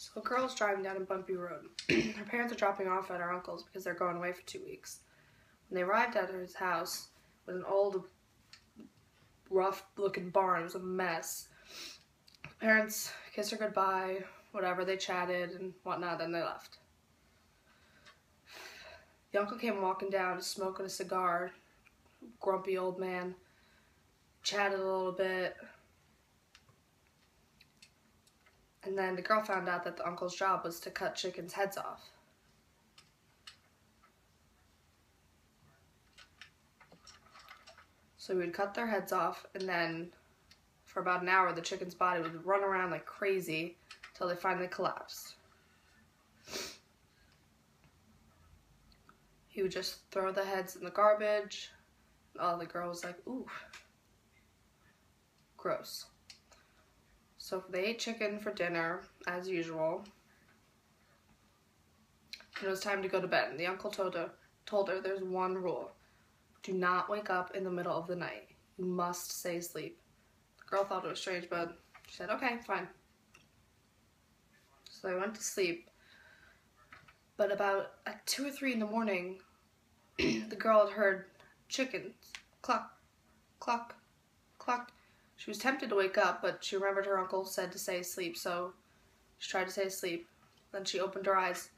So a girl's driving down a bumpy road. Her parents are dropping off at her uncle's because they're going away for 2 weeks. When they arrived at his house, it was an old, rough-looking barn. It was a mess. Parents kissed her goodbye, whatever, they chatted and whatnot, then they left. The uncle came walking down, smoking a cigar, grumpy old man, chatted a little bit. And then the girl found out that the uncle's job was to cut chickens' heads off. So he would cut their heads off, and then for about an hour, the chicken's body would run around like crazy until they finally collapsed. He would just throw the heads in the garbage. Oh, the girl was like, ooh, gross. So they ate chicken for dinner, as usual. And it was time to go to bed. And the uncle told her there's one rule. Do not wake up in the middle of the night. You must stay asleep. The girl thought it was strange, but she said, okay, fine. So they went to sleep. But about at 2 or 3 in the morning, the girl had heard chickens cluck, cluck, cluck. She was tempted to wake up, but she remembered her uncle said to stay asleep, so she tried to stay asleep. Then she opened her eyes,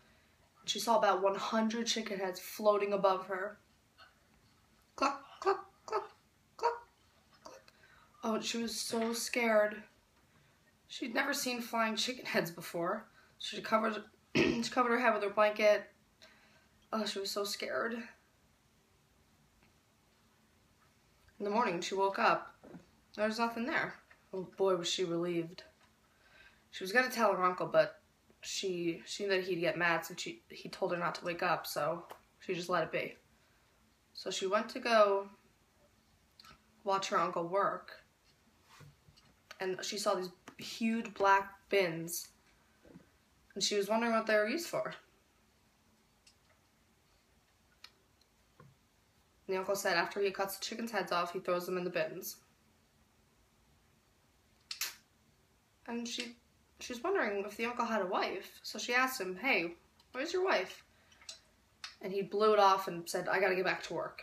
and she saw about 100 chicken heads floating above her. Cluck, cluck, cluck, cluck, cluck. Oh, she was so scared. She'd never seen flying chicken heads before. She covered her head with her blanket. Oh, she was so scared. In the morning, she woke up. There was nothing there. Oh boy, was she relieved. She was going to tell her uncle, but she knew that he'd get mad since he told her not to wake up, so she just let it be. So she went to go watch her uncle work, and she saw these huge black bins, and she was wondering what they were used for. And the uncle said after he cuts the chickens' heads off, he throws them in the bins. And she was wondering if the uncle had a wife, so she asked him, hey, where's your wife? And he blew it off and said, I gotta get back to work.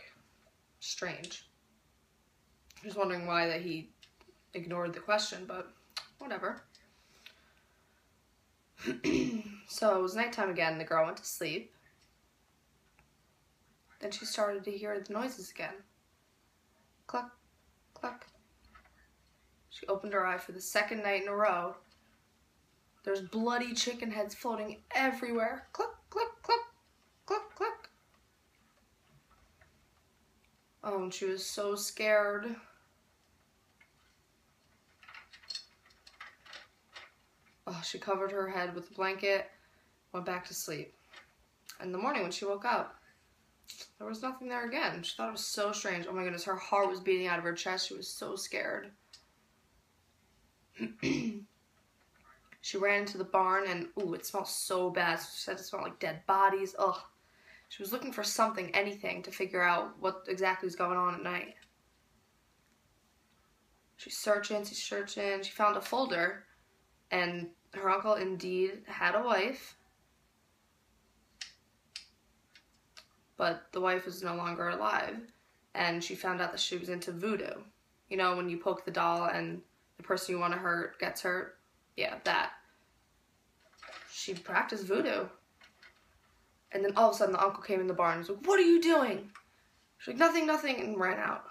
Strange. She was wondering why that he ignored the question, but whatever. So it was nighttime again, the girl went to sleep. Then she started to hear the noises again. Cluck, cluck. She opened her eye for the second night in a row. There's bloody chicken heads floating everywhere. Cluck, cluck, cluck, cluck, cluck. Oh, and she was so scared. Oh, she covered her head with a blanket, went back to sleep. In the morning when she woke up, there was nothing there again. She thought it was so strange. Oh my goodness, her heart was beating out of her chest. She was so scared. She ran into the barn and, ooh, it smelled so bad. She said it smelled like dead bodies. Ugh. She was looking for something, anything, to figure out what exactly was going on at night. She's searching. She found a folder, and her uncle indeed had a wife, but the wife was no longer alive, and she found out that she was into voodoo. You know, when you poke the doll and the person you want to hurt gets hurt? Yeah, that. She practiced voodoo. And then all of a sudden the uncle came in the barn and was like, what are you doing? She's like, nothing, nothing, and ran out.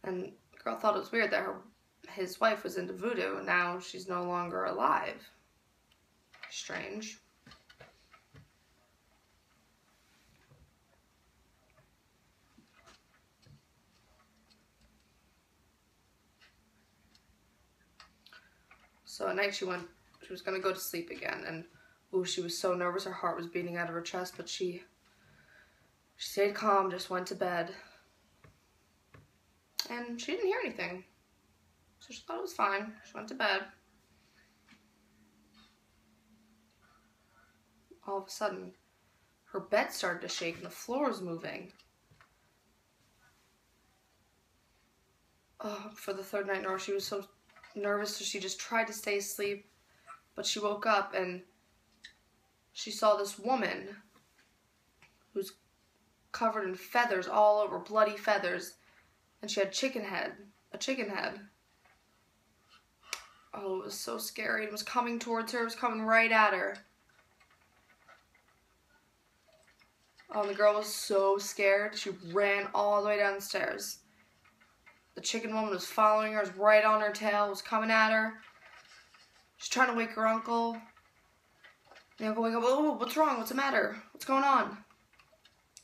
And the girl thought it was weird that his wife was into voodoo and now she's no longer alive. Strange. So at night she was going to go to sleep again, and ooh, she was so nervous, her heart was beating out of her chest, but she stayed calm, just went to bed. And she didn't hear anything. So she thought it was fine. She went to bed. All of a sudden, her bed started to shake and the floor was moving. for the third night in a row. She was so nervous, so she just tried to stay asleep. But she woke up and she saw this woman who's covered in feathers all over, bloody feathers. And she had a chicken head. Oh, it was so scary. It was coming towards her. It was coming right at her. Oh, and the girl was so scared. She ran all the way down the stairs. The chicken woman was following her. Was right on her tail. Was coming at her. She's trying to wake her uncle. The uncle wake up. Oh, what's wrong? What's the matter? What's going on?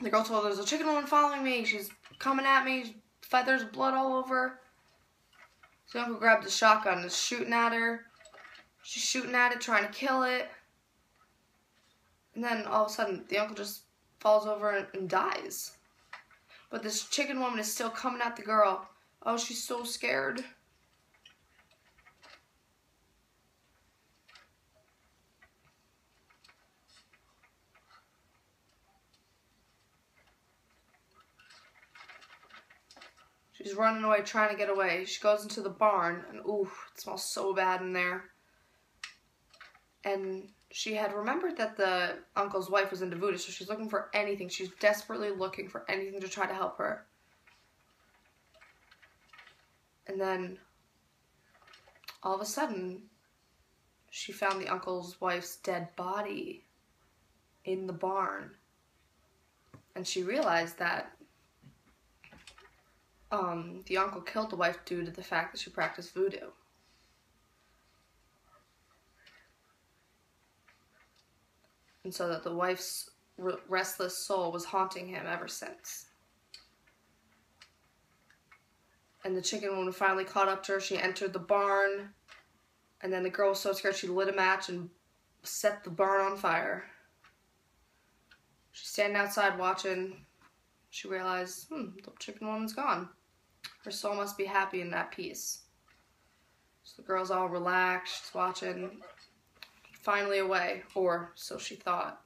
The girl told her, there's a chicken woman following me. She's coming at me. Feathers, blood all over. So the uncle grabbed the shotgun and is shooting at her. She's shooting at it, trying to kill it. And then all of a sudden, the uncle just falls over and dies. But this chicken woman is still coming at the girl. Oh, she's so scared. She's running away, trying to get away. She goes into the barn, and ooh, it smells so bad in there. And she had remembered that the uncle's wife was into voodoo, so she's looking for anything. She's desperately looking for anything to try to help her. And then, all of a sudden, she found the uncle's wife's dead body in the barn. And she realized that the uncle killed the wife due to the fact that she practiced voodoo. And so that the wife's restless soul was haunting him ever since. And the chicken woman finally caught up to her. She entered the barn. And then the girl was so scared she lit a match and set the barn on fire. She's standing outside watching. She realized, the chicken woman's gone. Her soul must be happy in that peace. So the girl's all relaxed, watching. Finally away, or so she thought.